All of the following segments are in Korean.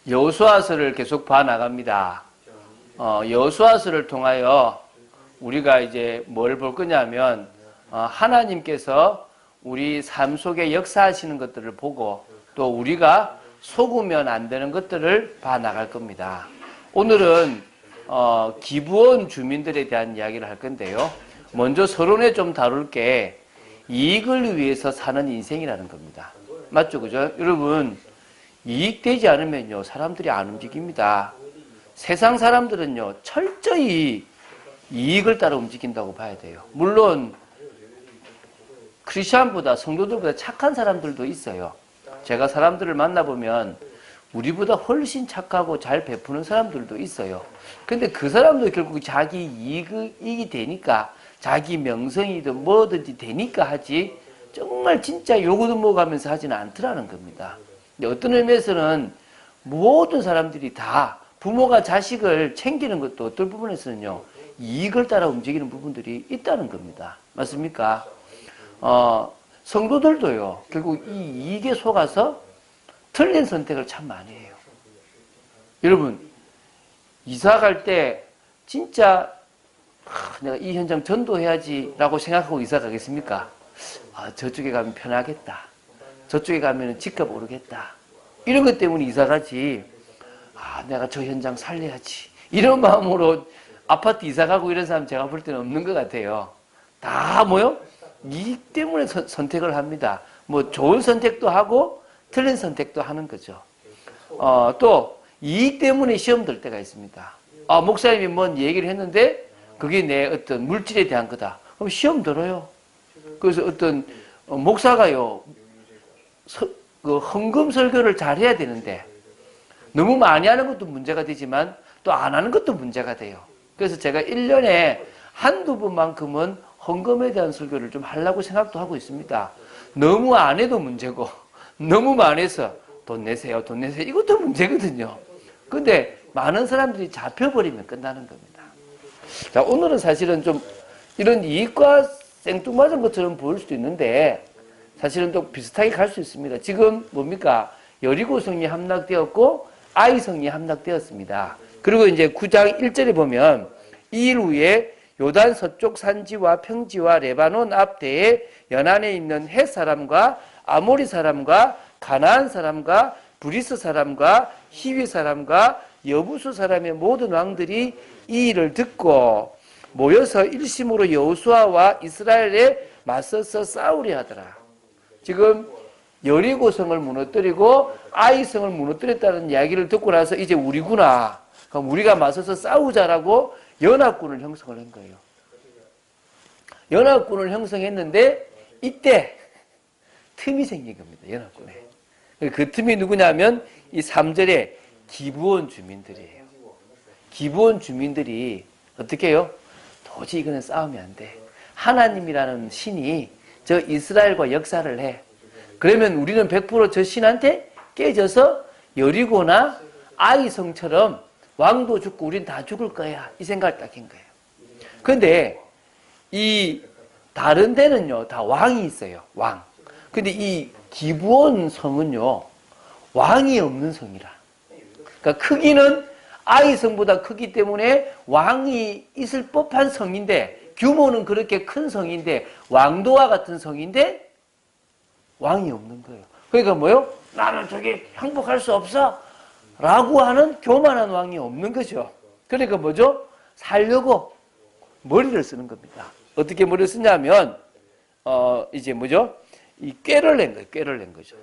여호수아서를 계속 봐 나갑니다. 여호수아서를 통하여 우리가 이제 뭘 볼 거냐면 하나님께서 우리 삶 속에 역사하시는 것들을 보고 또 우리가 속으면 안 되는 것들을 봐 나갈 겁니다. 오늘은 기브온 주민들에 대한 이야기를 할 건데요. 먼저 서론에 좀 다룰 게 이익을 위해서 사는 인생이라는 겁니다. 맞죠? 그죠? 여러분, 이익되지 않으면요, 사람들이 안 움직입니다. 세상 사람들은요, 철저히 이익을 따라 움직인다고 봐야 돼요. 물론, 크리스찬보다, 성도들보다 착한 사람들도 있어요. 제가 사람들을 만나보면, 우리보다 훨씬 착하고 잘 베푸는 사람들도 있어요. 근데 그 사람도 결국 자기 이익이 되니까, 자기 명성이든 뭐든지 되니까 하지, 정말 진짜 요거도 먹어가면서 하지는 않더라는 겁니다. 어떤 의미에서는 모든 사람들이 다 부모가 자식을 챙기는 것도 어떤 부분에서는요, 이익을 따라 움직이는 부분들이 있다는 겁니다. 맞습니까? 성도들도요, 결국 이 이익에 속아서 틀린 선택을 참 많이 해요. 여러분, 이사 갈 때 진짜 내가 이 현장 전도해야지 라고 생각하고 이사 가겠습니까? 저쪽에 가면 편하겠다. 저쪽에 가면 집값 오르겠다. 이런 것 때문에 이사 가지. 내가 저 현장 살려야지. 이런 마음으로 아파트 이사 가고 이런 사람 제가 볼 때는 없는 것 같아요. 다 뭐요? 이익 때문에 선택을 합니다. 뭐 좋은 선택도 하고 틀린 선택도 하는 거죠. 또 이익 때문에 시험 들 때가 있습니다. 목사님이 뭔 얘기를 했는데 그게 내 어떤 물질에 대한 거다. 그럼 시험 들어요. 그래서 어떤 목사가요, 헌금 설교를 잘 해야 되는데 너무 많이 하는 것도 문제가 되지만 또 안 하는 것도 문제가 돼요. 그래서 제가 1년에 한두 번만큼은 헌금에 대한 설교를 좀 하려고 생각도 하고 있습니다. 너무 안 해도 문제고 너무 많이 해서 돈 내세요, 돈 내세요. 이것도 문제거든요. 근데 많은 사람들이 잡혀버리면 끝나는 겁니다. 자, 오늘은 사실은 좀 이런 이익과 생뚱맞은 것처럼 보일 수도 있는데 사실은 또 비슷하게 갈 수 있습니다. 지금 뭡니까? 여리고성이 함락되었고 아이성이 함락되었습니다. 그리고 이제 9장 1절에 보면 이 일 후에 요단 서쪽 산지와 평지와 레바논 앞대에 연안에 있는 헷 사람과 아모리 사람과 가나안 사람과 브리스 사람과 히위 사람과 여부수 사람의 모든 왕들이 이 일을 듣고 모여서 일심으로 여호수아와 이스라엘에 맞서서 싸우려 하더라. 지금 여리고성을 무너뜨리고 아이성을 무너뜨렸다는 이야기를 듣고 나서 이제 우리구나. 그럼 우리가 맞서서 싸우자라고 연합군을 형성을 한 거예요. 연합군을 형성했는데 이때 틈이 생긴 겁니다. 연합군에. 그 틈이 누구냐면 이 3절에 기브온 주민들이에요. 기브온 주민들이 어떻게 해요? 도저히 이거는 싸우면 안 돼. 하나님이라는 신이 저 이스라엘과 역사를 해. 그러면 우리는 100% 저 신한테 깨져서 여리고나 아이성처럼 왕도 죽고 우린 다 죽을 거야. 이 생각을 딱 한 거예요. 그런데 이 다른 데는요, 다 왕이 있어요. 왕. 근데 이 기브온 성은요, 왕이 없는 성이라. 그러니까 크기는 아이성보다 크기 때문에 왕이 있을 법한 성인데, 규모는 그렇게 큰 성인데, 왕도와 같은 성인데, 왕이 없는 거예요. 그러니까 뭐요? 나는 저기 항복할 수 없어. 라고 하는 교만한 왕이 없는 거죠. 그러니까 뭐죠? 살려고 머리를 쓰는 겁니다. 어떻게 머리를 쓰냐면, 이제 뭐죠? 이 꾀를 낸 거예요. 꾀를 낸 거죠.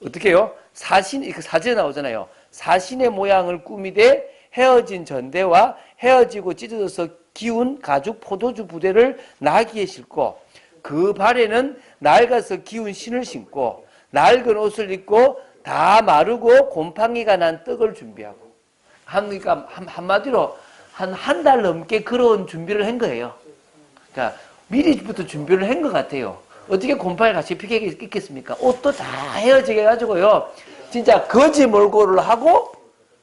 어떻게 해요? 사진에 나오잖아요. 사신의 모양을 꾸미되 헤어진 전대와 헤어지고 찢어져서 기운 가죽 포도주 부대를 나귀에 싣고 그 발에는 낡아서 기운 신을 신고 낡은 옷을 입고 다 마르고 곰팡이가 난 떡을 준비하고 그러니까 한마디로 한 달 넘게 그런 준비를 한 거예요. 그러니까 미리부터 준비를 한 것 같아요. 어떻게 곰팡이 같이 피게 있겠습니까? 옷도 다 헤어지게 해가지고요. 진짜 거지 몰골을 하고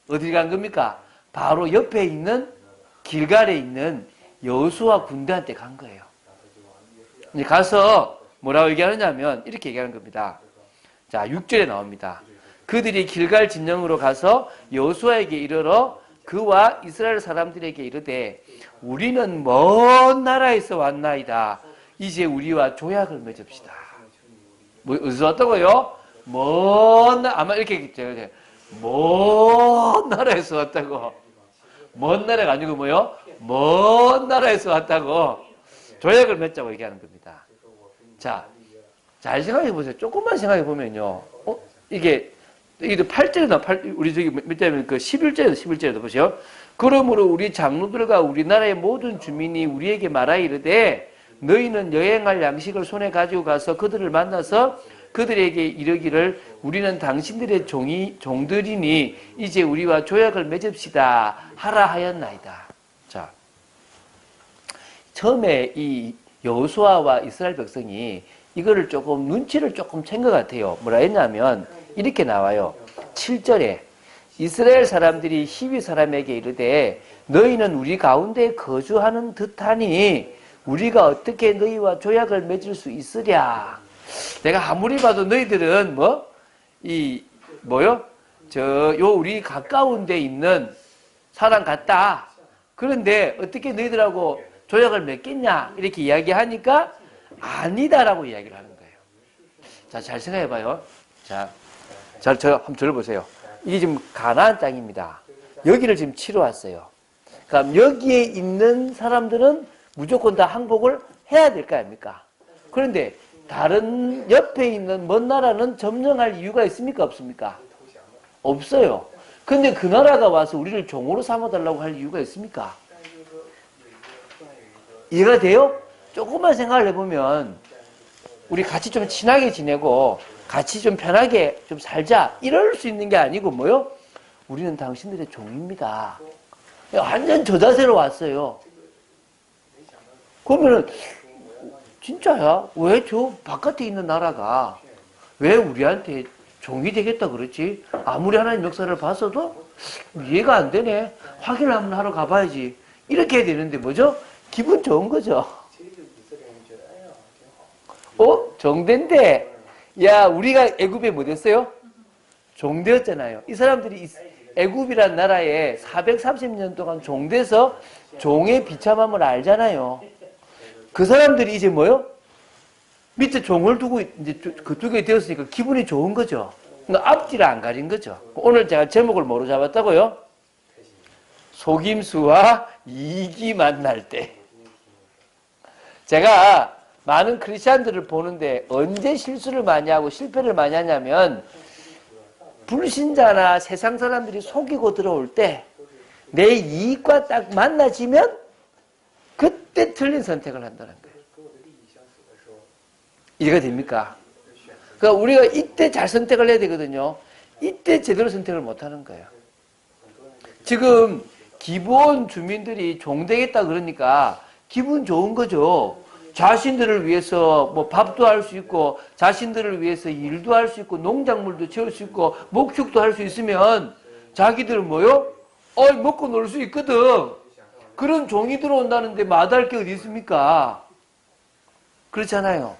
어디 간 겁니까? 바로 옆에 있는 길갈에 있는 여호수아 군대한테 간 거예요. 이제 가서 뭐라고 얘기하느냐면 이렇게 얘기하는 겁니다. 자, 6절에 나옵니다. 그들이 길갈 진영으로 가서 여호수아에게 이르러 그와 이스라엘 사람들에게 이르되 우리는 먼 나라에서 왔나이다. 이제 우리와 조약을 맺읍시다. 뭐 어디서 왔다고요? 아마 이렇게 했죠. 먼 나라에서 왔다고. 먼 나라가 아니고 뭐요? 먼 나라에서 왔다고. 조약을 맺자고 얘기하는 겁니다. 자, 잘 생각해 보세요. 조금만 생각해 보면요. 이게 8절이나 우리 저기 몇 절이면 그 11절에도 보세요. 그러므로 우리 장로들과 우리나라의 모든 주민이 우리에게 말하 이르되 너희는 여행할 양식을 손에 가지고 가서 그들을 만나서 그들에게 이르기를 우리는 당신들의 종들이니 이제 우리와 조약을 맺읍시다 하라 하였나이다. 자, 처음에 이 여호수아와 이스라엘 백성이 이거를 조금 눈치를 조금 챈 것 같아요. 뭐라 했냐면 이렇게 나와요. 7절에 이스라엘 사람들이 히위 사람에게 이르되 너희는 우리 가운데 거주하는 듯하니 우리가 어떻게 너희와 조약을 맺을 수 있으랴. 내가 아무리 봐도 너희들은 우리 가까운 데 있는 사람 같다. 그런데 어떻게 너희들하고 조약을 맺겠냐 이렇게 이야기하니까 아니다라고 이야기를 하는 거예요. 자, 잘 생각해 봐요. 자, 한번 들어보세요. 이게 지금 가나안 땅입니다. 여기를 지금 치러 왔어요. 그럼 여기에 있는 사람들은 무조건 다 항복을 해야 될 거 아닙니까? 그런데 다른 옆에 있는 먼 나라는 점령할 이유가 있습니까? 없습니까? 없어요. 근데 그 나라가 와서 우리를 종으로 삼아달라고 할 이유가 있습니까? 이해가 돼요? 조금만 생각을 해보면 우리 같이 좀 친하게 지내고 같이 좀 편하게 좀 살자 이럴 수 있는 게 아니고 뭐요? 우리는 당신들의 종입니다. 완전 저 자세로 왔어요. 그러면은 진짜야? 왜 저 바깥에 있는 나라가 왜 우리한테 종이 되겠다 그랬지? 아무리 하나님 역사를 봤어도 이해가 안 되네. 확인을 한번 하러 가봐야지. 이렇게 해야 되는데 뭐죠? 기분 좋은 거죠. 종대인데 야 우리가 애굽에 뭐 됐어요? 종되었잖아요. 이 사람들이 애굽이란 나라에 430년 동안 종돼서 종의 비참함을 알잖아요. 그 사람들이 이제 뭐요? 밑에 종을 두고 이제 그쪽에 되었으니까 기분이 좋은 거죠. 그러니까 앞뒤를 안 가린 거죠. 오늘 제가 제목을 뭐로 잡았다고요? 속임수와 이익이 만날 때. 제가 많은 크리스찬들을 보는데 언제 실수를 많이 하고 실패를 많이 하냐면 불신자나 세상 사람들이 속이고 들어올 때 내 이익과 딱 만나지면 그때 틀린 선택을 한다는 거예요. 이해가 됩니까? 그러니까 우리가 이때 잘 선택을 해야 되거든요. 이때 제대로 선택을 못 하는 거예요. 지금 기브온 주민들이 종되겠다 그러니까 기분 좋은 거죠. 자신들을 위해서 뭐 밥도 할 수 있고 자신들을 위해서 일도 할 수 있고 농작물도 지을 수 있고 목축도 할 수 있으면 자기들은 뭐요? 먹고 놀 수 있거든. 그런 종이 들어온다는데 마다할 게 어디 있습니까? 그렇잖아요.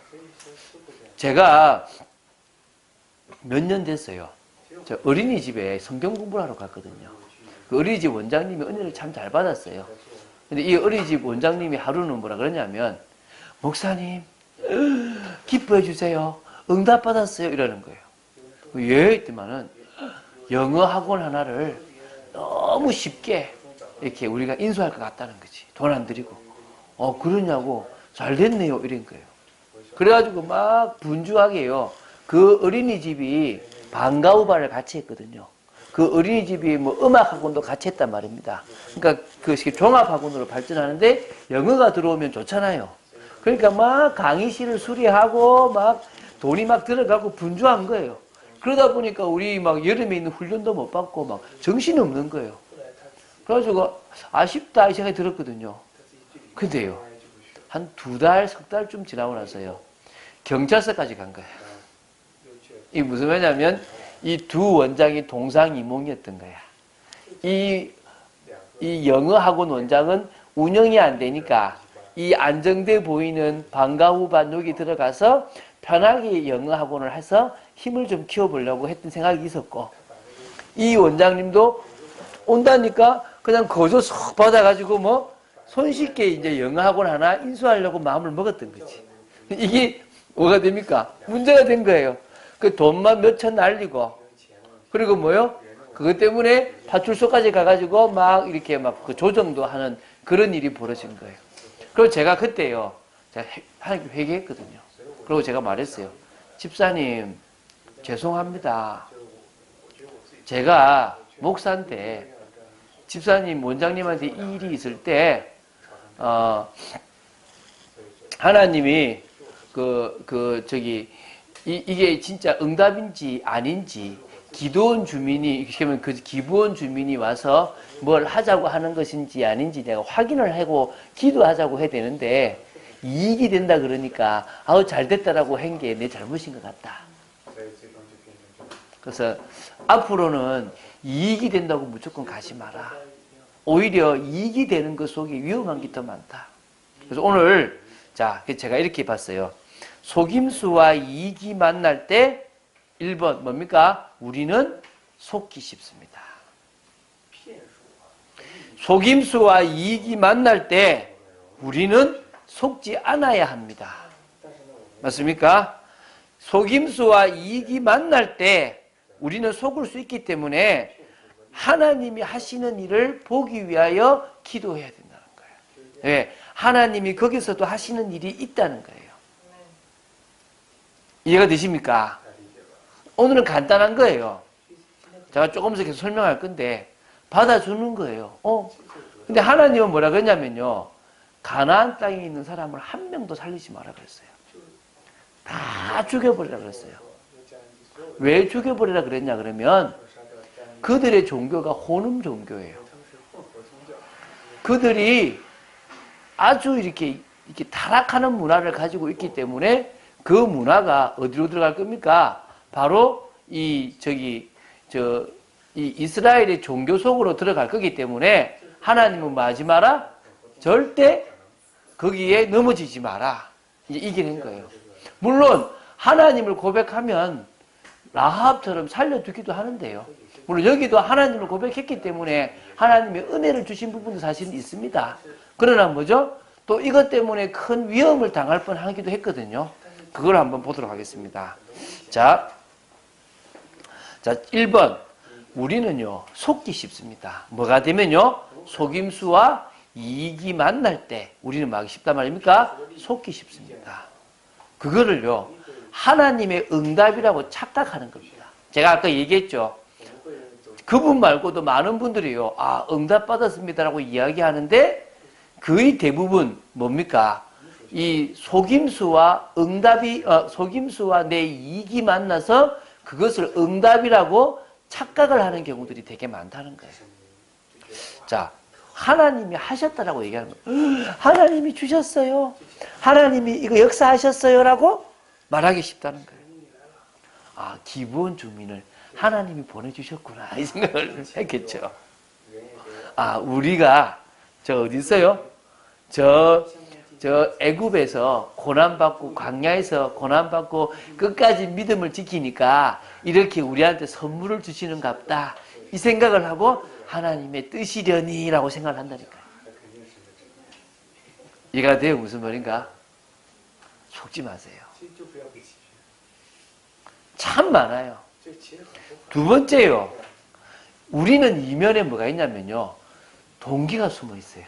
제가 몇 년 됐어요. 저 어린이집에 성경 공부를 하러 갔거든요. 그 어린이집 원장님이 은혜를 참 잘 받았어요. 근데 이 어린이집 원장님이 하루는 뭐라 그러냐면 목사님 기뻐해 주세요. 응답 받았어요. 이러는 거예요. 예? 했더만은 영어 학원 하나를 너무 쉽게 이렇게 우리가 인수할 것 같다는 거지. 돈 안 들이고. 그러냐고 잘 됐네요. 이런 거예요. 그래가지고 막 분주하게요. 그 어린이집이 방과후반을 같이 했거든요. 그 어린이집이 뭐 음악학원도 같이 했단 말입니다. 그러니까 그 종합학원으로 발전하는데 영어가 들어오면 좋잖아요. 그러니까 막 강의실을 수리하고 막 돈이 막 들어가고 분주한 거예요. 그러다 보니까 우리 막 여름에 있는 훈련도 못 받고 막 정신이 없는 거예요. 그래가지고 아쉽다 이 생각이 들었거든요. 근데요. 한 2달, 3달쯤 지나고 나서요. 경찰서까지 간 거예요. 이게 무슨 말이냐면 이 두 원장이 동상이몽이었던 거야. 이 영어 학원 원장은 운영이 안 되니까 이 안정돼 보이는 방과후반 여기 들어가서 편하게 영어 학원을 해서 힘을 좀 키워보려고 했던 생각이 있었고, 이 원장님도 온다니까 그냥 거저 쏙 받아가지고 뭐 손쉽게 이제 영어 학원 하나 인수하려고 마음을 먹었던 거지. 이게 뭐가 됩니까? 문제가 된 거예요. 그 돈만 몇천 날리고, 그리고 뭐요? 그것 때문에 파출소까지 가가지고 막 이렇게 막 그 조정도 하는 그런 일이 벌어진 거예요. 그리고 제가 그때요, 제가 하나님께 회개했거든요. 그리고 제가 말했어요. 집사님, 죄송합니다. 제가 목사인데, 집사님, 원장님한테 이 일이 있을 때, 하나님이, 이게 진짜 응답인지 아닌지, 기도원 주민이, 그러면 그 기부원 주민이 와서 뭘 하자고 하는 것인지 아닌지 내가 확인을 하고 기도하자고 해야 되는데, 이익이 된다 그러니까, 아우, 잘 됐다라고 한 게 내 잘못인 것 같다. 그래서 앞으로는 이익이 된다고 무조건 가지 마라. 오히려 이익이 되는 것 속에 위험한 게 더 많다. 그래서 오늘, 자, 제가 이렇게 봤어요. 속임수와 이익이 만날 때 1번 뭡니까? 우리는 속기 쉽습니다. 속임수와 이익이 만날 때 우리는 속지 않아야 합니다. 맞습니까? 속임수와 이익이 만날 때 우리는 속을 수 있기 때문에 하나님이 하시는 일을 보기 위하여 기도해야 된다는 거예요. 네, 하나님이 거기서도 하시는 일이 있다는 거예요. 이해가 되십니까? 오늘은 간단한 거예요. 제가 조금씩 계속 설명할 건데 받아주는 거예요. 근데 하나님은 뭐라 그랬냐면요, 가나안 땅에 있는 사람을 한 명도 살리지 마라 그랬어요. 다 죽여버리라 그랬어요. 왜 죽여버리라 그랬냐 그러면 그들의 종교가 혼음 종교예요. 그들이 아주 이렇게 타락하는 문화를 가지고 있기 때문에 그 문화가 어디로 들어갈 겁니까? 바로 이 이스라엘의 종교 속으로 들어갈 거기 때문에 하나님은 뭐 하지 마라? 절대 거기에 넘어지지 마라. 이제 이기는 거예요. 물론 하나님을 고백하면 라합처럼 살려두기도 하는데요. 물론 여기도 하나님을 고백했기 때문에 하나님의 은혜를 주신 부분도 사실은 있습니다. 그러나 뭐죠? 또 이것 때문에 큰 위험을 당할 뻔하기도 했거든요. 그걸 한번 보도록 하겠습니다. 자, 1번. 우리는요, 속기 쉽습니다. 뭐가 되면요, 속임수와 이익이 만날 때 우리는 막 쉽단 말입니까? 속기 쉽습니다. 그거를요, 하나님의 응답이라고 착각하는 겁니다. 제가 아까 얘기했죠. 그분 말고도 많은 분들이요, 응답 받았습니다라고 이야기하는데 거의 대부분 뭡니까? 이 속임수와 속임수와 내 이익이 만나서 그것을 응답이라고 착각을 하는 경우들이 되게 많다는 거예요. 자, 하나님이 하셨다라고 얘기하는 거예요. 하나님이 주셨어요. 하나님이 이거 역사하셨어요. 라고 말하기 쉽다는 거예요. 기부원 주민을 하나님이 보내주셨구나. 이 생각을 했겠죠. 우리가 어디 있어요? 애굽에서 고난받고 광야에서 고난받고 끝까지 믿음을 지키니까 이렇게 우리한테 선물을 주시는갑다. 이 생각을 하고 하나님의 뜻이려니 라고 생각을 한다니까요. 이해가 돼요? 무슨 말인가? 속지 마세요. 참 많아요. 두 번째요. 우리는 이면에 뭐가 있냐면요, 동기가 숨어 있어요.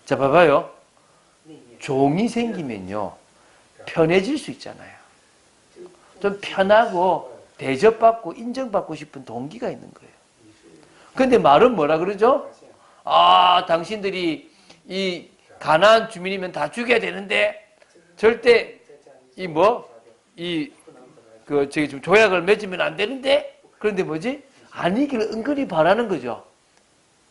자, 봐봐요. 종이 생기면요, 편해질 수 있잖아요. 좀 편하고 대접받고 인정받고 싶은 동기가 있는 거예요. 근데 말은 뭐라 그러죠? 당신들이 이 가나안 주민이면 다 죽여야 되는데 절대 지금 조약을 맺으면 안 되는데, 그런데 뭐지? 아니기를 은근히 바라는 거죠.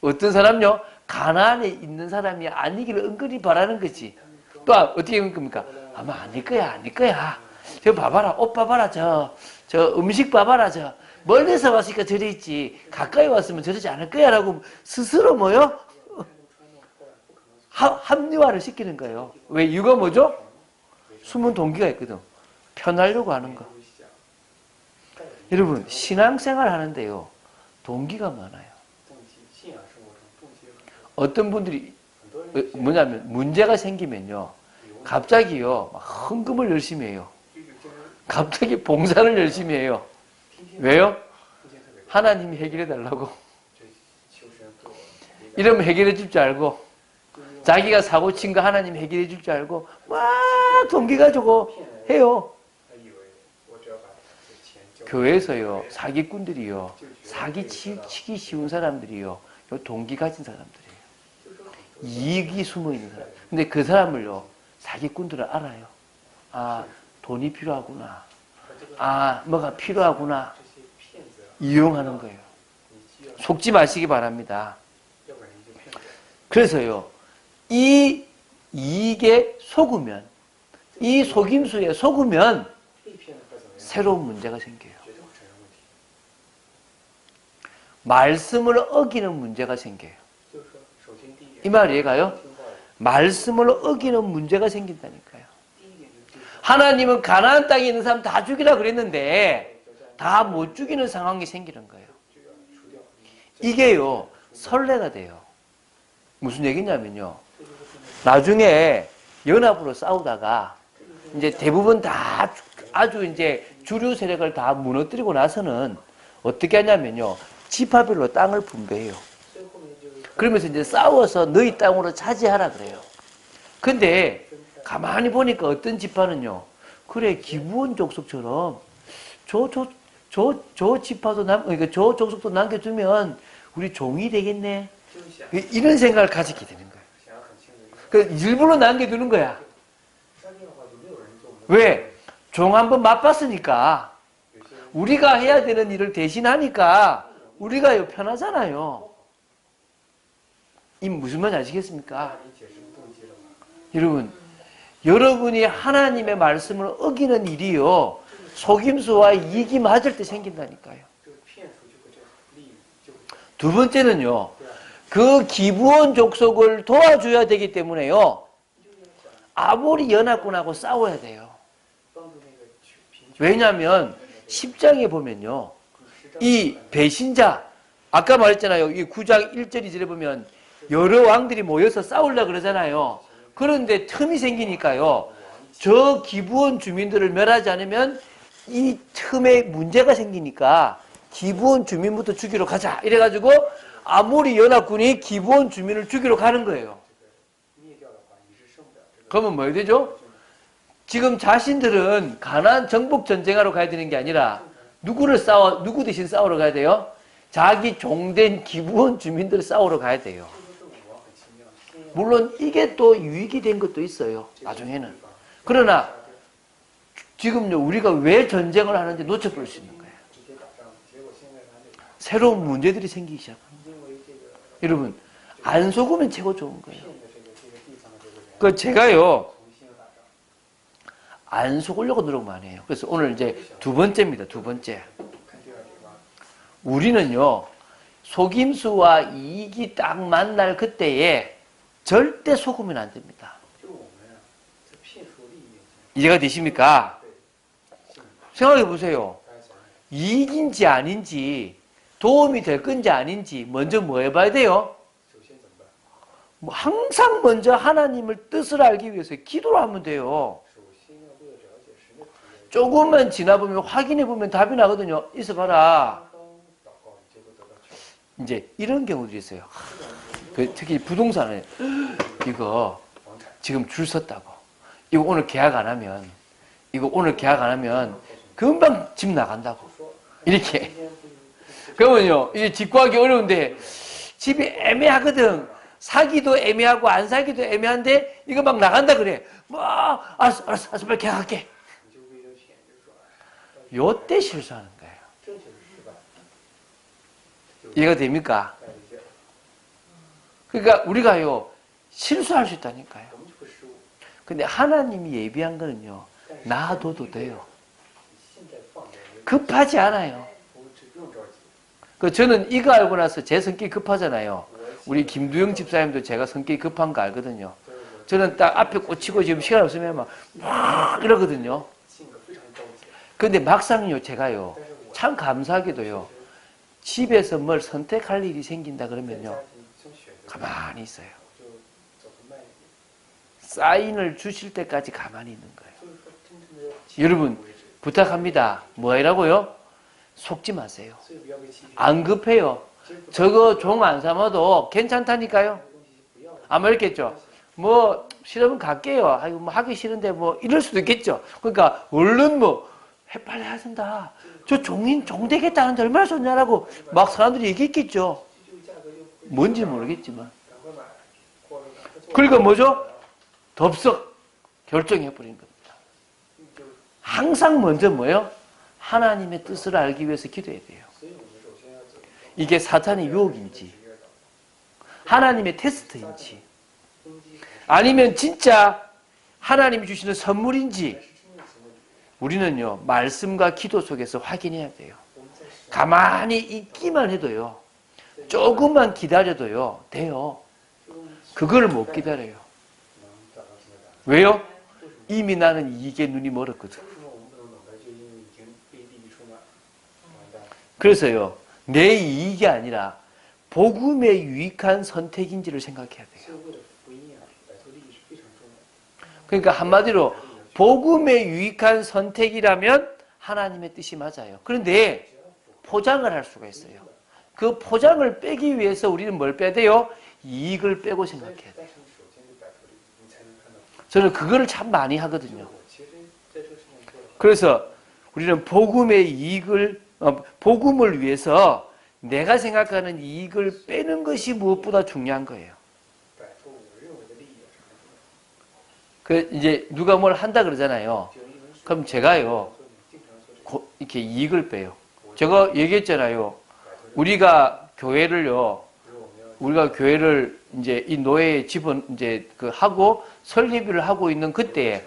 어떤 사람요? 가나안에 있는 사람이 아니기를 은근히 바라는 거지. 또 어떻게 된 겁니까? 아마 아닐 거야. 저 봐봐라, 옷 봐봐라, 저 음식 봐봐라, 멀리서 왔으니까 저리 있지, 가까이 왔으면 저러지 않을 거야 라고 스스로 합리화를 시키는 거예요. 왜? 이유가 뭐죠? 숨은 동기가 있거든. 편하려고 하는 거. 여러분, 신앙생활 하는데요, 동기가 많아요. 어떤 분들이 뭐냐면 문제가 생기면요, 갑자기요 막 헌금을 열심히 해요. 갑자기 봉사를 열심히 해요. 왜요? 하나님이 해결해 달라고. 이러면 해결해 줄 줄 알고, 자기가 사고 친 거 하나님 해결해 줄 줄 알고 막 동기 가지고 해요. 교회에서요 사기꾼들이요, 사기 치기 쉬운 사람들이요, 요 동기 가진 사람들이에요. 이익이 숨어 있는 사람. 근데 그 사람을요 사기꾼들은 알아요. 아, 돈이 필요하구나. 아, 뭐가 필요하구나. 이용하는 거예요. 속지 마시기 바랍니다. 그래서요, 이 이익에 속으면, 이 속임수에 속으면 새로운 문제가 생겨요. 말씀을 어기는 문제가 생겨요. 이 말 이해가요? 말씀을 어기는 문제가 생긴다니까요. 하나님은 가나안 땅에 있는 사람 다 죽이라 그랬는데 다 못 죽이는 상황이 생기는 거예요. 이게요 선례가 돼요. 무슨 얘기냐면요, 나중에 연합으로 싸우다가 이제 대부분 다 아주 이제 주류 세력을 다 무너뜨리고 나서는 어떻게 하냐면요, 지파별로 땅을 분배해요. 그러면서 이제 싸워서 너희 땅으로 차지하라 그래요. 근데 가만히 보니까 어떤 지파는요, 그래 기브온 족속처럼 저 지파도 그러니까 저 족속도 남겨두면 우리 종이 되겠네, 이런 생각을 가지게 되는 거예요. 그 일부러 남겨두는 거야. 왜? 종 한번 맛봤으니까, 우리가 해야 되는 일을 대신하니까 우리가 편하잖아요. 이 무슨 말인지 아시겠습니까? 여러분, 여러분이 하나님의 말씀을 어기는 일이요, 속임수와 이익이 맞을 때 생긴다니까요. 두 번째는요, 그 기브온 족속을 도와줘야 되기 때문에요, 아모리 연합군하고 싸워야 돼요. 왜냐하면 10장에 보면요, 이 배신자, 아까 말했잖아요, 이 9장 1절 2절에 보면 여러 왕들이 모여서 싸우려고 그러잖아요. 그런데 틈이 생기니까요, 저 기브온 주민들을 멸하지 않으면 이 틈에 문제가 생기니까 기브온 주민부터 죽이러 가자 이래가지고 아모리 연합군이 기브온 주민을 죽이러 가는 거예요. 그러면 뭐 해야 되죠? 지금 자신들은 가나안 정복 전쟁하러 가야 되는 게 아니라 누구 대신 싸우러 가야 돼요? 자기 종된 기브온 주민들 싸우러 가야 돼요. 물론 이게 또 유익이 된 것도 있어요, 나중에는. 그러나 지금요, 우리가 왜 전쟁을 하는지 놓쳐볼 수 있는 거예요. 새로운 문제들이 생기기 시작합니다. 여러분, 안 속으면 최고 좋은 거예요. 그 제가요, 안 속으려고 노력 많이 해요. 그래서 오늘 이제 두 번째입니다. 두 번째. 우리는요, 속임수와 이익이 딱 만날 그때에 절대 속으면 안 됩니다. 이해가 되십니까? 생각해 보세요. 이익인지 아닌지, 도움이 될 건지 아닌지 먼저 뭐 해봐야 돼요? 항상 먼저 하나님을 뜻을 알기 위해서 기도를 하면 돼요. 조금만 지나보면 확인해보면 답이 나거든요. 있어봐라. 이제 이런 경우도 있어요. 특히 부동산에 이거 지금 줄 섰다고, 이거 오늘 계약 안 하면 금방 집 나간다고, 이렇게. 그러면요, 이게 집 구하기 어려운데 집이 애매하거든. 사기도 애매하고 안 사기도 애매한데 이거 막 나간다 그래. 뭐 알았어 빨리 계약할게. 요때 실수하는 거예요. 이해가 됩니까? 그러니까 우리가요, 실수할 수 있다니까요. 근데 하나님이 예비한 거는요, 놔둬도 돼요. 급하지 않아요. 저는 이거 알고 나서 제 성격이 급하잖아요. 우리 김두영 집사님도 제가 성격이 급한 거 알거든요. 저는 딱 앞에 꽂히고 지금 시간 없으면 막 이러거든요. 근데 막상요, 제가요, 참 감사하게도요, 집에서 뭘 선택할 일이 생긴다 그러면요, 가만히 있어요. 사인을 주실 때까지 가만히 있는 거예요. 여러분, 부탁합니다. 뭐라고요? 속지 마세요. 안 급해요. 저거 종 안 삼아도 괜찮다니까요. 아마 이렇겠죠. 뭐 싫으면 갈게요. 아이고 뭐 하기 싫은데 뭐 이럴 수도 있겠죠. 그러니까 얼른 뭐 빨리 해야 된다. 저 종 되겠다는데 얼마나 좋냐라고 막 사람들이 얘기했겠죠. 뭔지 모르겠지만. 그러니까 뭐죠? 덥석 결정해버린 겁니다. 항상 먼저 뭐예요? 하나님의 뜻을 알기 위해서 기도해야 돼요. 이게 사탄의 유혹인지 하나님의 테스트인지 아니면 진짜 하나님이 주시는 선물인지 우리는요, 말씀과 기도 속에서 확인해야 돼요. 가만히 있기만 해도요, 조금만 기다려도요, 돼요. 그걸 못 기다려요. 왜요? 이미 나는 이게 눈이 멀었거든. 그래서요, 내 이익이 아니라 복음에 유익한 선택인지를 생각해야 돼요. 그러니까 한마디로 복음에 유익한 선택이라면 하나님의 뜻이 맞아요. 그런데 포장을 할 수가 있어요. 그 포장을 빼기 위해서 우리는 뭘 빼야 돼요? 이익을 빼고 생각해야 돼요. 저는 그거를 참 많이 하거든요. 그래서 우리는 복음의 이익을, 복음을 위해서 내가 생각하는 이익을 빼는 것이 무엇보다 중요한 거예요. 이제 누가 뭘 한다 그러잖아요. 그럼 제가요, 이렇게 이익을 빼요. 제가 얘기했잖아요. 우리가 교회를 이제 이 노예에 이제 하고 설립을 하고 있는 그때에,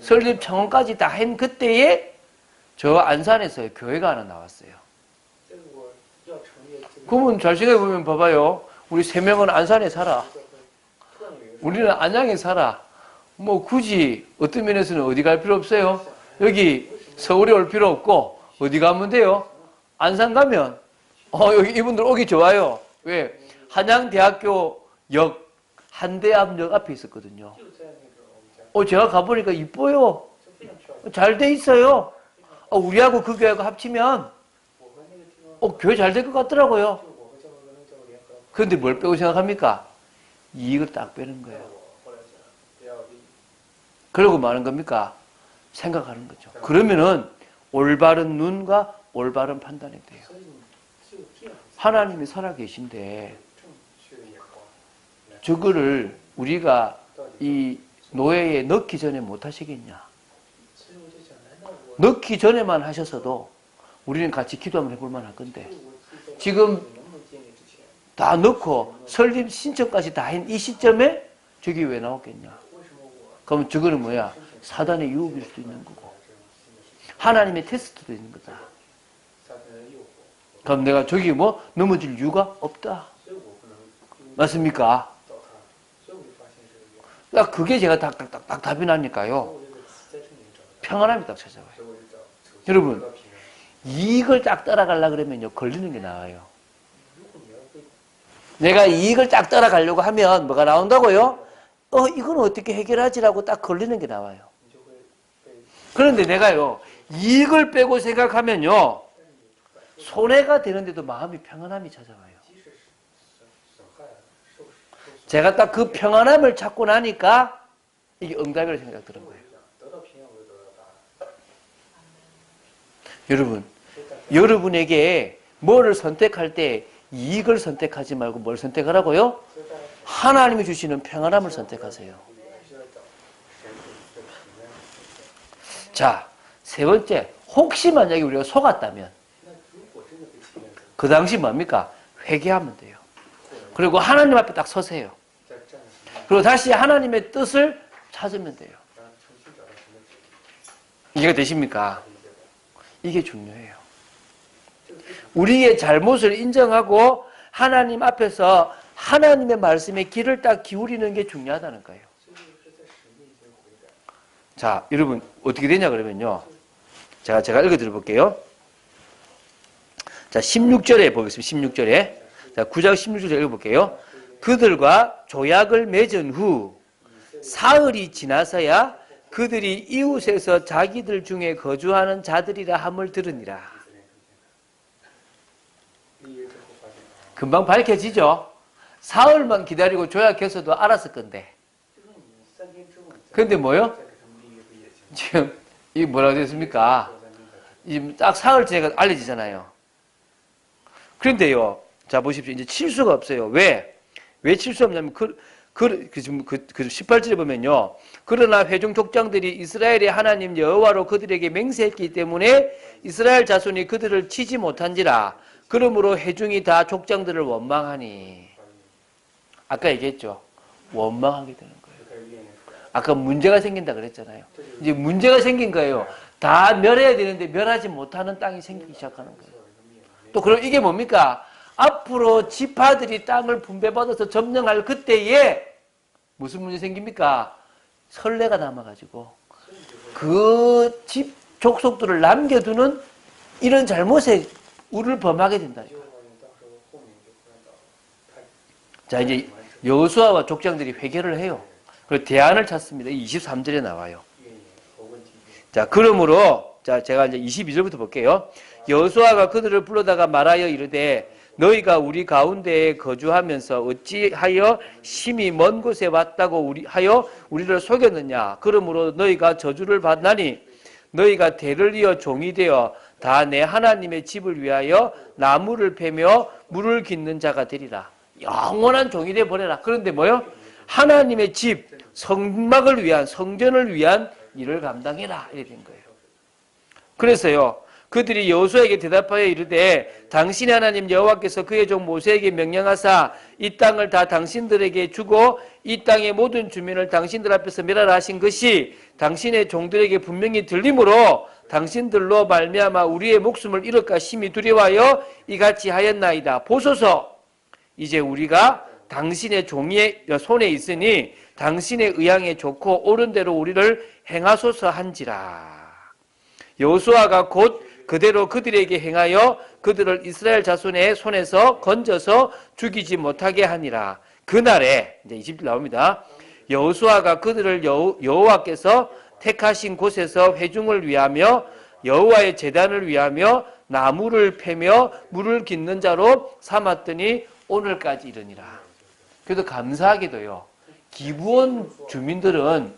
설립 청원까지 다 한 그때에 저 안산에서 교회가 하나 나왔어요. 그러면 잘 생각해보면 봐봐요. 우리 3명은 안산에 살아. 우리는 안양에 살아. 뭐 굳이 어떤 면에서는 어디 갈 필요 없어요. 여기 서울에 올 필요 없고 어디 가면 돼요? 안산 가면 여기 이분들 오기 좋아요. 왜? 한양대학교 역 한대암역 앞에 있었거든요. 제가 가보니까 이뻐요. 잘 돼 있어요. 우리하고 그 교회하고 합치면 교회 잘 될 것 같더라고요. 그런데 뭘 빼고 생각합니까? 이익을 딱 빼는 거예요. 그러고 마는 겁니까? 생각하는 거죠. 그러면은 올바른 눈과 올바른 판단이 돼요. 하나님이 살아계신데 저거를 우리가 이 노예에 넣기 전에 못 하시겠냐? 넣기 전에만 하셨어도 우리는 같이 기도 한번 해볼 만할 건데 지금 다 넣고 설립 신청까지 다 한 이 시점에 저게 왜 나왔겠냐? 그러면 저거는 뭐야? 사단의 유혹일 수도 있는 거고 하나님의 테스트도 있는 거다. 그럼 내가 저기 뭐 넘어질 이유가 없다. 맞습니까? 그게 제가 딱 답이 나니까요. 평안함이 딱 찾아와요. 여러분, 이익을 딱 따라가려고 그러면요, 걸리는 게 나와요. 내가 이익을 딱 따라가려고 하면 뭐가 나온다고요? 이건 어떻게 해결하지라고 딱 걸리는 게 나와요. 그런데 내가요, 이익을 빼고 생각하면요, 손해가 되는데도 마음이 평안함이 찾아와요. 제가 딱 그 평안함을 찾고 나니까 이게 응답이라고 생각 드는 거예요. 여러분, 여러분에게 뭐를 선택할 때 이익을 선택하지 말고 뭘 선택하라고요? 하나님이 주시는 평안함을 선택하세요. 자, 세 번째, 혹시 만약에 우리가 속았다면 그 당시 뭡니까? 회개하면 돼요. 그리고 하나님 앞에 딱 서세요. 그리고 다시 하나님의 뜻을 찾으면 돼요. 이해가 되십니까? 이게 중요해요. 우리의 잘못을 인정하고 하나님 앞에서 하나님의 말씀에 귀를 딱 기울이는 게 중요하다는 거예요. 자, 여러분 어떻게 되냐 그러면요. 제가 읽어드려 볼게요. 자, 16절에 보겠습니다. 16절에. 자, 9장 16절 읽어볼게요. 그들과 조약을 맺은 후 사흘이 지나서야 그들이 이웃에서 자기들 중에 거주하는 자들이라 함을 들으니라. 금방 밝혀지죠? 사흘만 기다리고 조약해서도 알았을 건데. 근데 뭐요? 지금 이게 뭐라고 됐습니까? 지금 딱 사흘 지나가 알려지잖아요. 그런데요, 자 보십시오. 이제 칠 수가 없어요. 왜 칠 수 없냐면 지금 18절에 보면요. 그러나 회중 족장들이 이스라엘의 하나님 여호와로 그들에게 맹세했기 때문에 이스라엘 자손이 그들을 치지 못한지라. 그러므로 회중이 다 족장들을 원망하니. 아까 얘기했죠. 원망하게 되는 거예요. 아까 문제가 생긴다 그랬잖아요. 이제 문제가 생긴 거예요. 다 멸해야 되는데 멸하지 못하는 땅이 생기기 시작하는 거예요. 또 그럼 이게 뭡니까? 앞으로 지파들이 땅을 분배받아서 점령할 그때에 무슨 문제 생깁니까? 선례가 남아가지고 그 집 족속들을 남겨두는 이런 잘못에 우를 범하게 된다. 자, 이제 여호수아와 족장들이 회개를 해요. 그리고 대안을 찾습니다. 23절에 나와요. 자, 그러므로 자, 제가 이제 22절부터 볼게요. 여호수아가 그들을 불러다가 말하여 이르되 너희가 우리 가운데에 거주하면서 어찌하여 심히 먼 곳에 왔다고 하여 우리를 속였느냐. 그러므로 너희가 저주를 받나니 너희가 대를 이어 종이 되어 다 내 하나님의 집을 위하여 나무를 패며 물을 깃는 자가 되리라. 영원한 종이 되어 버려라. 그런데 뭐요? 하나님의 집, 성막을 위한, 성전을 위한 일을 감당해라. 이렇게 된 거예요. 그래서요. 그들이 여호수아에게 대답하여 이르되 당신의 하나님 여호와께서 그의 종 모세에게 명령하사 이 땅을 다 당신들에게 주고 이 땅의 모든 주민을 당신들 앞에서 멸하라 하신 것이 당신의 종들에게 분명히 들리므로 당신들로 말미암아 우리의 목숨을 잃을까 심히 두려워하여 이같이 하였나이다. 보소서 이제 우리가 당신의 종의 손에 있으니 당신의 의향에 좋고 옳은 대로 우리를 행하소서 한지라. 여호수아가 곧 그대로 그들에게 행하여 그들을 이스라엘 자손의 손에서 건져서 죽이지 못하게 하니라. 그날에 이제 20절 나옵니다. 여호수아가 그들을 여호와께서 택하신 곳에서 회중을 위하며 여호와의 제단을 위하며 나무를 패며 물을 깃는 자로 삼았더니 오늘까지 이르니라. 그래도 감사하게도요. 기브온 주민들은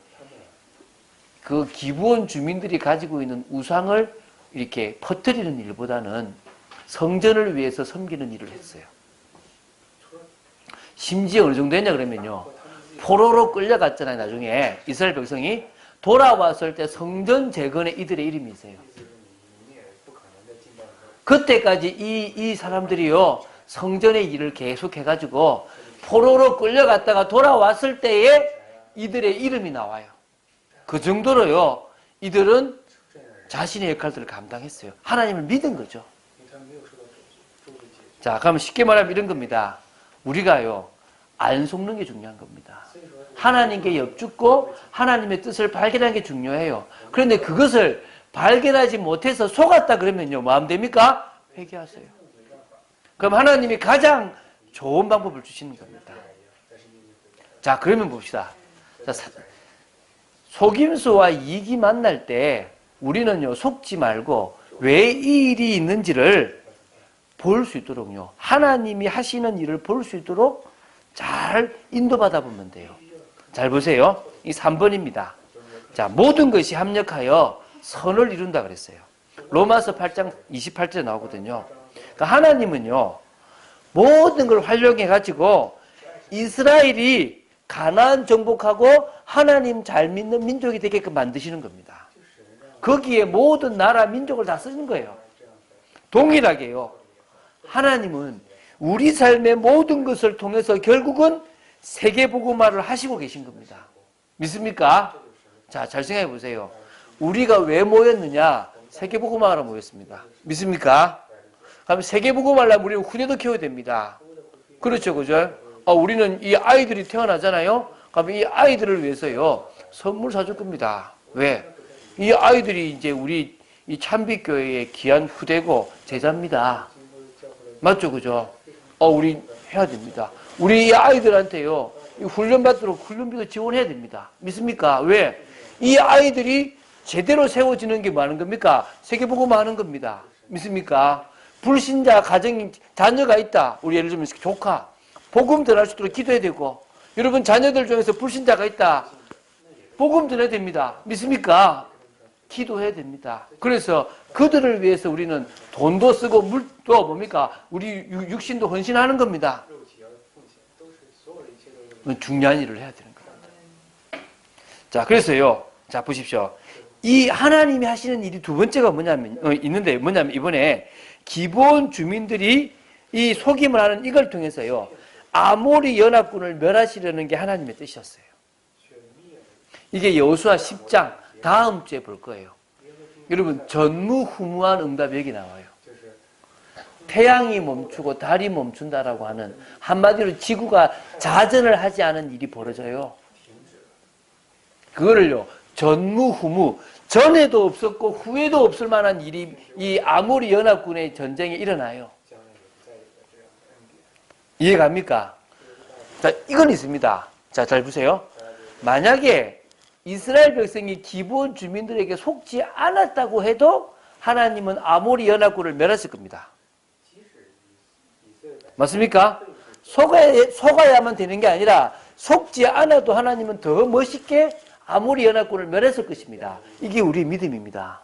그 기브온 주민들이 가지고 있는 우상을 이렇게 퍼뜨리는 일보다는 성전을 위해서 섬기는 일을 했어요. 심지어 어느 정도 했냐 그러면요. 포로로 끌려갔잖아요. 나중에 이스라엘 백성이 돌아왔을 때 성전 재건에 이들의 이름이 있어요. 그때까지 이 사람들이요. 성전의 일을 계속 해가지고 포로로 끌려갔다가 돌아왔을 때에 이들의 이름이 나와요. 그 정도로요. 이들은 자신의 역할들을 감당했어요. 하나님을 믿은 거죠. 자, 그러면 쉽게 말하면 이런 겁니다. 우리가요, 안 속는 게 중요한 겁니다. 하나님께 엽죽고 하나님의 뜻을 발견하는 게 중요해요. 그런데 그것을 발견하지 못해서 속았다 그러면요, 뭐 하면 됩니까? 회개하세요. 그럼 하나님이 가장 좋은 방법을 주시는 겁니다. 자, 그러면 봅시다. 자, 속임수와 이익이 만날 때 우리는요, 속지 말고 왜 이 일이 있는지를 볼 수 있도록요, 하나님이 하시는 일을 볼 수 있도록 잘 인도받아 보면 돼요. 잘 보세요. 이 3번입니다. 자, 모든 것이 합력하여 선을 이룬다 그랬어요. 로마서 8장 28절에 나오거든요. 그러니까 하나님은요, 모든 걸 활용해가지고 이스라엘이 가나안 정복하고 하나님 잘 믿는 민족이 되게끔 만드시는 겁니다. 거기에 모든 나라 민족을 다 쓰는 거예요. 동일하게요. 하나님은 우리 삶의 모든 것을 통해서 결국은 세계복음화를 하시고 계신 겁니다. 믿습니까? 자, 잘 생각해 보세요. 우리가 왜 모였느냐? 세계복음화하러 모였습니다. 믿습니까? 그럼 세계복음화를 하려면 우리는 후대도 키워야 됩니다. 그렇죠, 그죠? 우리는 이 아이들이 태어나잖아요. 그럼 이 아이들을 위해서요, 선물 사줄 겁니다. 왜? 이 아이들이 이제 우리 이 참빛교회의 귀한 후대고 제자입니다. 맞죠? 그죠? 우리 해야 됩니다. 우리 이 아이들한테요, 이 훈련 받도록 훈련비도 지원해야 됩니다. 믿습니까? 왜? 이 아이들이 제대로 세워지는 게 뭐 하는 겁니까? 세계복음화 하는 겁니다. 믿습니까? 불신자 가정이 자녀가 있다. 우리 예를 들면 조카. 복음 전할 수 있도록 기도해야 되고, 여러분 자녀들 중에서 불신자가 있다. 복음 전해야 됩니다. 믿습니까? 기도해야 됩니다. 그래서 그들을 위해서 우리는 돈도 쓰고 물도 뭡니까? 우리 육신도 헌신하는 겁니다. 중요한 일을 해야 되는 겁니다. 자, 그래서요. 자, 보십시오. 이 하나님이 하시는 일이 두 번째가 뭐냐면, 뭐냐면 이번에 기브온 주민들이 이 속임을 하는 이걸 통해서요. 아모리 연합군을 멸하시려는 게 하나님의 뜻이었어요. 이게 여호수아 10장 다음 주에 볼 거예요. 여러분 전무후무한 응답이 여기 나와요. 태양이 멈추고 달이 멈춘다라고 하는, 한마디로 지구가 자전을 하지 않은 일이 벌어져요. 그거를요 전무후무, 전에도 없었고 후에도 없을 만한 일이 이 아모리 연합군의 전쟁에 일어나요. 이해갑니까? 자, 이건 있습니다. 자, 잘 보세요. 만약에 이스라엘 백성이 기브온 주민들에게 속지 않았다고 해도 하나님은 아모리 연합군을 멸했을 겁니다. 맞습니까? 속아야만 되는 게 아니라 속지 않아도 하나님은 더 멋있게 아모리 연합군을 멸했을 것입니다. 이게 우리의 믿음입니다.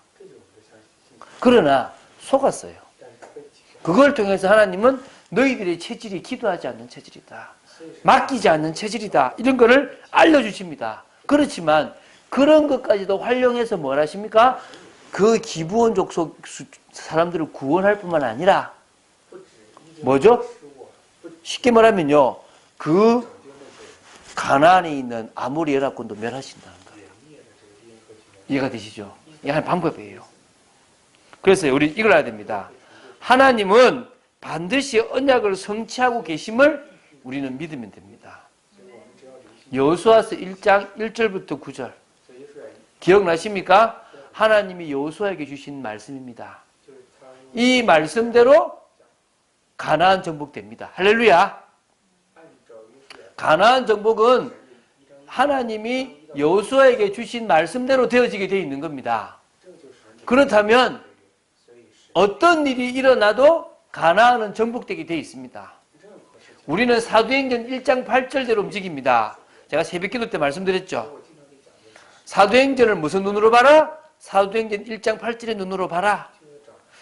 그러나 속았어요. 그걸 통해서 하나님은 너희들의 체질이 기도하지 않는 체질이다. 맡기지 않는 체질이다. 이런 거를 알려주십니다. 그렇지만 그런 것까지도 활용해서 뭘 하십니까? 그 기브온 족속 사람들을 구원할 뿐만 아니라 뭐죠? 쉽게 말하면요. 그 가나안에 있는 아모리 연합군도 멸하신다는 거예요. 이해가 되시죠? 이게 한 방법이에요. 그래서 우리 이걸 알아야 됩니다. 하나님은 반드시 언약을 성취하고 계심을 우리는 믿으면 됩니다. 여호수아서 1장 1절부터 9절 기억나십니까? 하나님이 여호수아에게 주신 말씀입니다. 이 말씀대로 가나안 정복됩니다. 할렐루야. 가나안 정복은 하나님이 여호수아에게 주신 말씀대로 되어지게 되어 있는 겁니다. 그렇다면 어떤 일이 일어나도 가나안은 정복되게 되어 있습니다. 우리는 사도행전 1장 8절대로 움직입니다. 제가 새벽기도 때 말씀드렸죠. 사도행전을 무슨 눈으로 봐라? 사도행전 1장 8절의 눈으로 봐라.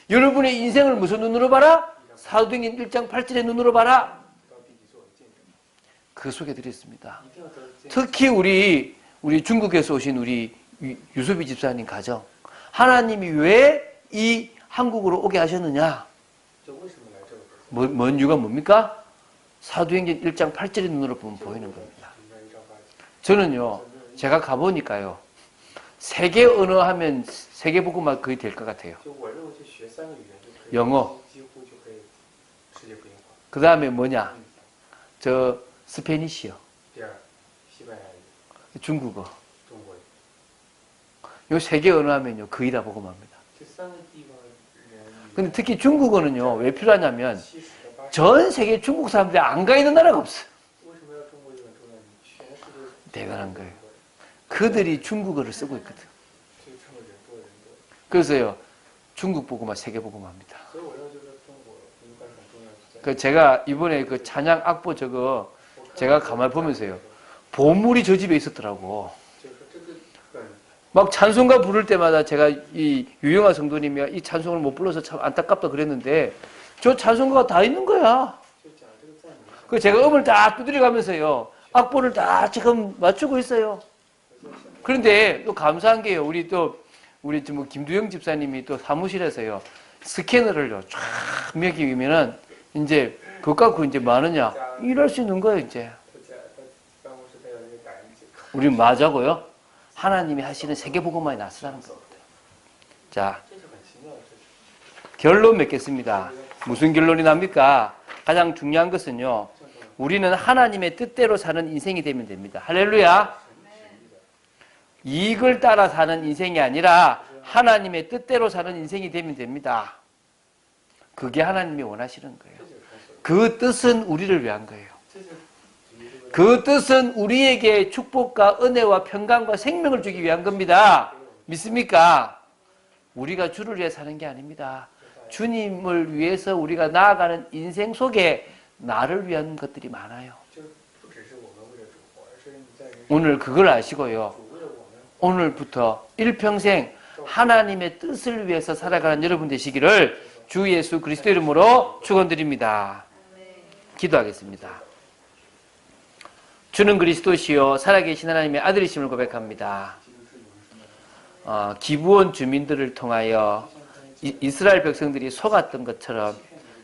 여러분의 인생을 무슨 눈으로 봐라? 사도행전 1장 8절의 눈으로 봐라. 그 속에 들어있습니다. 특히 우리 중국에서 오신 우리 유수비 집사님 가정, 하나님이 왜 이 한국으로 오게 하셨느냐? 뭔 이유가 뭡니까? 사도행전 1장 8절의 눈으로 보면 보이는 겁니다. 저는요, 제가 가보니까요, 세계 언어 하면 세계복음화 거의 될 것 같아요. 영어. 그 다음에 뭐냐? 스페니시요. 중국어. 요 세계 언어 하면요, 거의 다 복음합니다. 근데 특히 중국어는요, 왜 필요하냐면, 전 세계 중국 사람들이 안 가 있는 나라가 없어요. 대단한 거예요. 그들이 중국어를 쓰고 있거든. 그래서요, 중국 복음화, 세계 복음화입니다. 제가 이번에 그 찬양 악보 제가 가만히 보면서요, 보물이 저 집에 있었더라고. 막 찬송가 부를 때마다 제가 이 유영아 성도님이 이 찬송을 못 불러서 참 안타깝다 그랬는데, 저 찬송가가 다 있는 거야. 그 제가 음을 다 두드려 가면서요, 악보를 다 지금 맞추고 있어요. 그런데 또 감사한 게요, 우리 김두영 집사님이 또 사무실에서요, 스캐너를요, 쫙 매기면은, 이제, 그거 갖고 이제 뭐 하느냐? 일할 수 있는 거예요, 이제. 우리 맞아고요? 하나님이 하시는 세계복음화에 나서라는 겁니다. 자, 결론 맺겠습니다. 무슨 결론이 납니까? 가장 중요한 것은요, 우리는 하나님의 뜻대로 사는 인생이 되면 됩니다. 할렐루야. 이익을 따라 사는 인생이 아니라 하나님의 뜻대로 사는 인생이 되면 됩니다. 그게 하나님이 원하시는 거예요. 그 뜻은 우리를 위한 거예요. 그 뜻은 우리에게 축복과 은혜와 평강과 생명을 주기 위한 겁니다. 믿습니까? 우리가 주를 위해 사는 게 아닙니다. 주님을 위해서 우리가 나아가는 인생 속에 나를 위한 것들이 많아요. 오늘 그걸 아시고요. 오늘부터 일평생 하나님의 뜻을 위해서 살아가는 여러분 되시기를 주 예수 그리스도 이름으로 축원드립니다. 기도하겠습니다. 주는 그리스도시요 살아계신 하나님의 아들이심을 고백합니다. 기브온 주민들을 통하여 이스라엘 백성들이 속았던 것처럼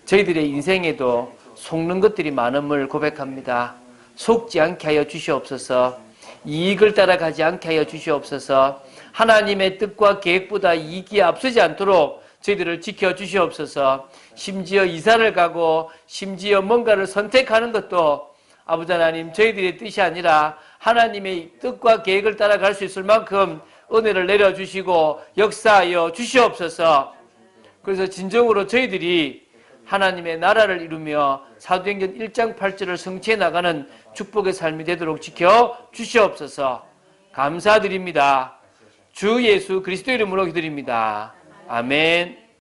저희들의 인생에도 속는 것들이 많음을 고백합니다. 속지 않게 하여 주시옵소서. 이익을 따라가지 않게 하여 주시옵소서. 하나님의 뜻과 계획보다 이익이 앞서지 않도록 저희들을 지켜주시옵소서. 심지어 이사를 가고 심지어 뭔가를 선택하는 것도 아버지 하나님 저희들의 뜻이 아니라 하나님의 뜻과 계획을 따라갈 수 있을 만큼 은혜를 내려주시고 역사하여 주시옵소서. 그래서 진정으로 저희들이 하나님의 나라를 이루며 사도행전 1장 8절을 성취해 나가는 축복의 삶이 되도록 지켜주시옵소서. 감사드립니다. 주 예수 그리스도 이름으로 기도드립니다. 아멘.